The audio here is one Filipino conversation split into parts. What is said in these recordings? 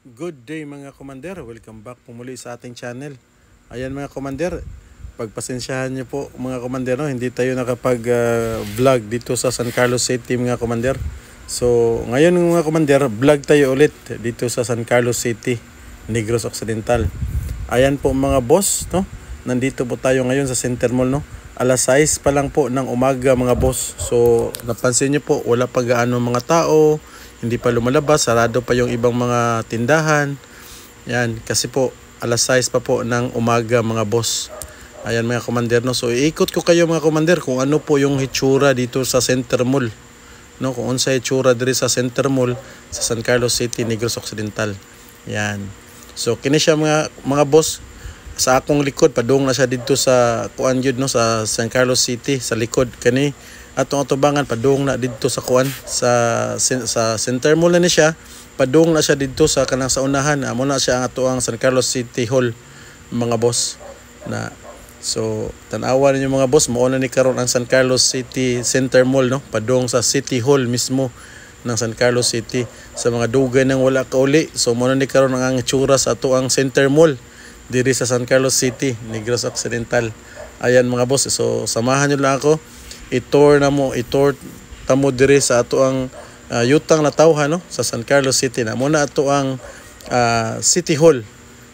Good day mga commander, welcome back po muli sa ating channel. Ayan mga commander, pagpasensyahan niyo po mga commander, no? Hindi tayo nakapag-vlog dito sa San Carlos City mga commander. So ngayon mga commander, vlog tayo ulit dito sa San Carlos City, Negros Occidental. Ayan po mga boss, no? Nandito po tayo ngayon sa Center Mall, no? Alas 6 pa lang po ng umaga mga boss. So napansin niyo po, wala pa gaano mga tao, hindi pa lumalabas, sarado pa yung ibang mga tindahan. Yan, kasi po alas 6 pa po ng umaga mga boss. Ayan mga commander, no. So iikot ko kayo mga commander kung ano po yung hitsura dito sa Center Mall, no, kung unsa hitsura diri sa Center Mall sa San Carlos City, Negros Occidental. Yan. So kini siya mga boss, sa akong likod padung na siya dito sa kuan jud, no, sa San Carlos City sa likod kani atong atubangan padung na dito sa kuan sa Center Mall na ni siya, padung na siya dito sa kanang sa unahan. Amo na siya ang atuang San Carlos City Hall mga boss na. So tan-awa ninyo mga boss, mao na ni karon ang San Carlos City Center Mall, no, padung sa City Hall mismo ng San Carlos City. Sa mga dugay nang wala kauli, so mao na ni karon ang itsura sa atuang Center Mall diri sa San Carlos City, Negros Occidental. Ayan mga boss, so samahan nyo lang ako, i-tour tamo diri sa ato ang yutang na tawhan, no, sa San Carlos City. Na muna ato ang City Hall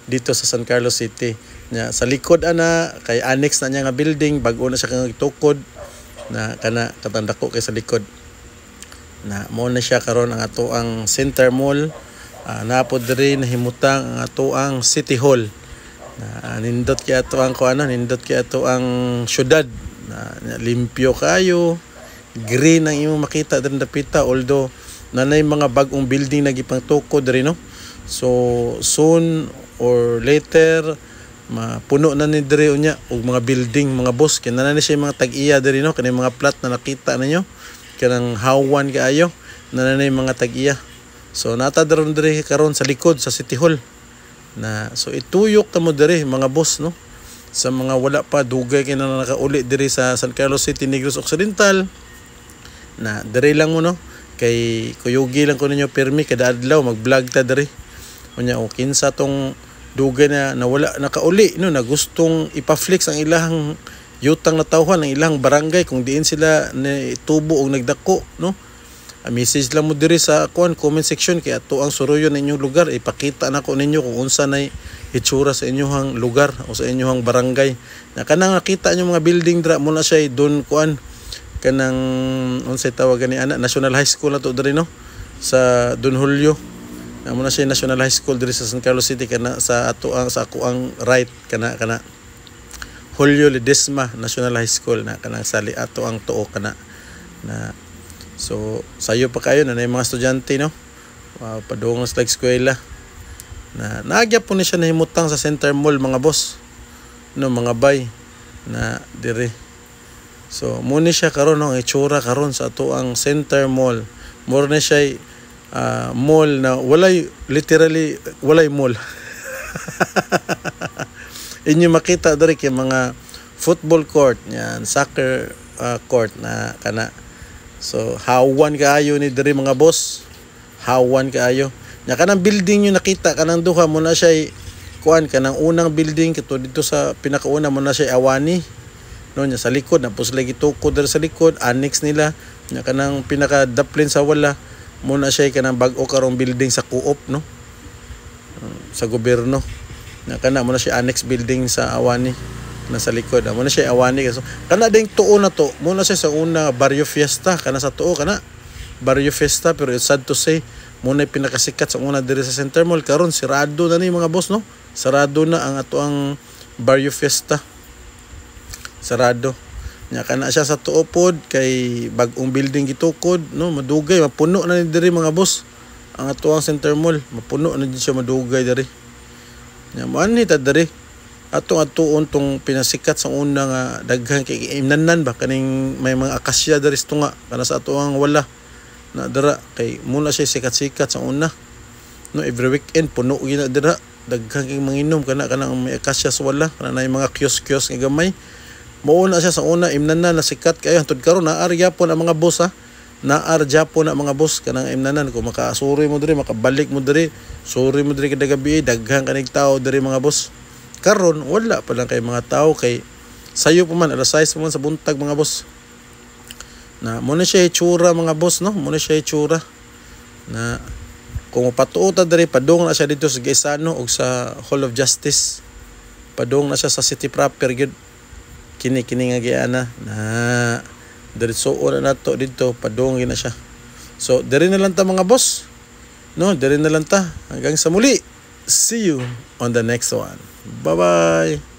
dito sa San Carlos City. Nya sa likod ana kay annex na niya nga building, bag-o na siya kang tukod na kana katandako kay sa likod. Na mo na siya karon ang ato ang Center Mall. Napod diri nahimutang ang ato ang City Hall. Nindot kaya ito ang nindot kaya ito ang syudad na limpyo kayo, green ang imong makita din dapita, although nanay mga bagong building na gipang tukod diri, no. So soon or later mapuno na ni diri unya og mga building mga boss, kinana ni siya mga tag-iya diri, no, kani mga plat na nakita ninyo kanang hawan kaayo nanay mga tag-iya. So natadaron diri karon sa likod sa City Hall na. So ituyok ta mo diri mga boss, no, sa mga wala pa dugay kay na nakauli diri sa San Carlos City, Negros Occidental na diri lang mo, no, kay kuyugi lang ko ninyo permi kada adlaw mag-vlog ta diri unya o kinsa tong dugay na wala nakauli, no, na gustong ipa-flex ang ilang yutang na tawhan ng ilang barangay kung diin sila ni tubo og nagdako, no. Message lang mo diri sa comment section kay ato ang suruyon ninyong lugar, ipakita na ko ninyo kung unsa nay hitsura sa inyong lugar o sa inyong barangay. Na kanang nakita nyo mga building dra mo na siya don kanang unsay tawagan ni ana, National High School na to diri, no, sa Don Julio. Na mo na siya National High School diri sa San Carlos City, kana sa ato ang sa ako ang right kana Julio Ledesma National High School na kanang sali ato ang tuo kana na. So sayo pa kayo na mga estudyante, no, padung sa eskwela na naagya po ni siya nahimutang sa Center Mall mga boss, no, mga bay na dire. So muni siya karon, no, ang itsura karon sa ato ang Center Mall. More na siya mall na literally walay mall. Inyo makita diri kay mga football court, yan, soccer court na kana. So hawan kaayo ni diri mga boss, hawan kaayo. Nya kanang building nyo nakita kanang duha mo na siya kuan, kanang unang building kito dito sa pinakauna mo na siya awani, no, nya sa likod na pus lagi tukod diri sa likod annex nila. Nya kanang pinaka daplin sa wala mo na siya kanang bag-o karong building sa co-op, no, sa gobyerno. Nya kana mo na siya annex building sa awani na sa likod. Mo na siya awani. So kana ding tuo na to mo na siya sa una Barrio Fiesta, kana sa tuo kana Barrio Fiesta, pero it's sad to say mo na pinakasikat sa una diri sa Center Mall. Karon sirado na ni mga boss, no, sarado na ang ato ang Barrio Fiesta, sarado. Nya kana siya sa tuo pod kay bag-ong building gitukod, no, madugay mapuno na ni diri mga boss ang ato ang Center Mall, mapuno na din siya, madugay diri. Nya man ni ta diri atong atuon tong pinasikat sa una nga daghan kay imnanan ba kaning may mga akasya diri sto nga kana sa atuang wala na dira kay muna siya sikat-sikat sa una, no, every weekend puno gina dira, daghan kay manginom kana may akasya sa wala, kana na mga kiosk nga gamay. Mao na siya sa una imnanan na sikat kayo hangtod karon na arya po ang mga boss, ha, naarja po na mga boss kanang imnanan kung makasuri mo diri, makabalik mo diri, suri mo diri kada gabi, daghan kanig tao diri mga boss. Karon wala pa lang kay mga tao kay sayo pa man alas 6 pa man sa buntag mga boss. Na mo na siya itsura mga boss, no? Mo na siya itsura na kung mapatuota diri padung na siya dito sa Gaisano o sa Hall of Justice. Padung na siya sa city proper gyud. Kini nga giana na diretso na nato dito padung na siya. So diri na lang ta mga boss. No, diri na lang ta. Hanggang sa muli. See you on the next one. Bye-bye.